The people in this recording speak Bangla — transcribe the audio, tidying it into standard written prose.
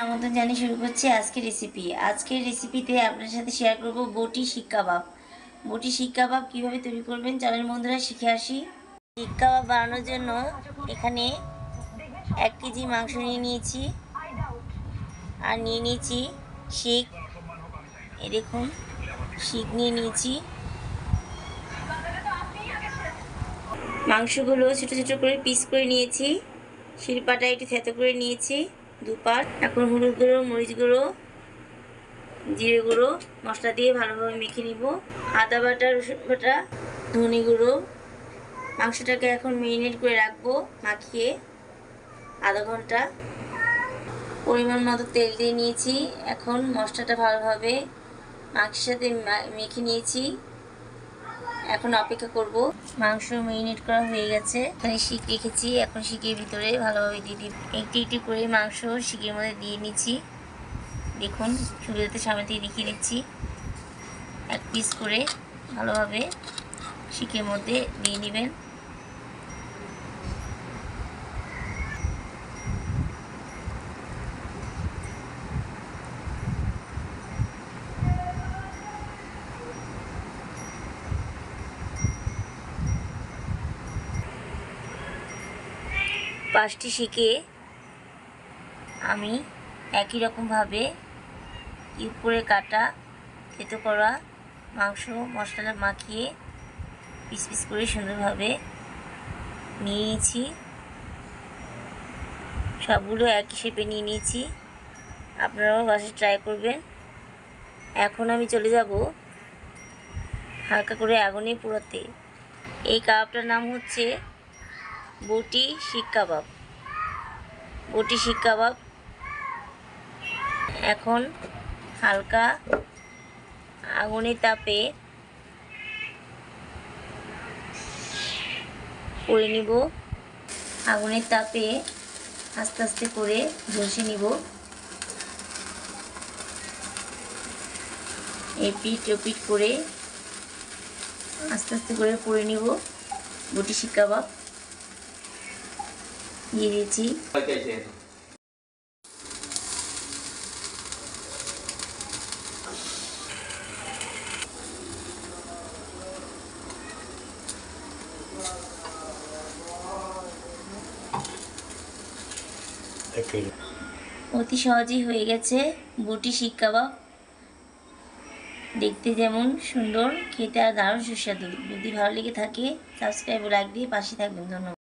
আমন্ত্রণ জানিয়ে শুরু করছি আজকের রেসিপি। আজকের রেসিপিতে আপনার সাথে শেয়ার করব বটি শিক কাবাব। বটি শিক কাবাব কীভাবে তৈরি করবেন চলেন বন্ধুরা শিখে আসি। শিক কাবাব বানানোর জন্য এখানে 1 কেজি মাংস নিয়ে নিয়েছি আর নিয়ে নিয়েছি শিক। এই দেখুন শিক নিয়ে নিয়েছি। মাংসগুলো ছোটো ছোটো করে পিস করে নিয়েছি। শিলপাটায় একটু থেতো করে নিয়েছি 2 পাট। এখন হলুদ গুঁড়ো, মরিচ গুঁড়ো, জিরে গুঁড়ো মশলা দিয়ে ভালোভাবে মেখে নিব। আদা বাটা, রসুন বাটা, ধনে গুঁড়ো। মাংসটাকে এখন মেরিনেট করে রাখবো মাখিয়ে আধা ঘন্টা। পরিমাণ মতো তেল দিয়ে নিয়েছি। এখন মশলাটা ভালোভাবে মাংসের সাথে মেখে নিয়েছি। এখন অপেক্ষা করব। মাংস মেরিনেট করা হয়ে গেছে। এখানে শিক রেখেছি, এখন শিকের ভিতরে ভালোভাবে দিয়ে দিব। একটু একটু করে মাংস শিকের মধ্যে দিয়ে নিচ্ছি। দেখুন সুবিধাতে সামনে থেকে দেখিয়ে দিচ্ছি। 1 পিস করে ভালোভাবে শিকের মধ্যে দিয়ে নেবেন। পাঁচটি শিকে আমি একই রকমভাবে কিউব করে কাটা থেতো করা মাংস মশলা মাখিয়ে পিস পিস করে সুন্দরভাবে নিয়ে নিয়েছি। সবগুলো একই শেপে নিয়ে নিয়েছি। আপনারাও বাসায় ট্রাই করবেন। এখন আমি চলে যাব হালকা করে আগুনে পোড়াতে। এই কাবাবটার নাম হচ্ছে বটি শিক কাবাব। বটি শিক কাবাব। এখন হালকা আগুনের তাপে করে নিব। আগুনের তাপে আস্তে আস্তে করে ঘষে নিব। এপিট ওপিট করে আস্তে আস্তে করে করে নিব। বটি শিক কাবাব দিয়ে দিয়েছি। অতি সহজেই হয়ে গেছে বটি শিক কাবাব। দেখতে যেমন সুন্দর, খেতে আর দারুণ সুস্বাদু। যদি ভালো লেগে থাকে সাবস্ক্রাইব ও লাইক দিয়ে পাশে থাকবেন। ধন্যবাদ।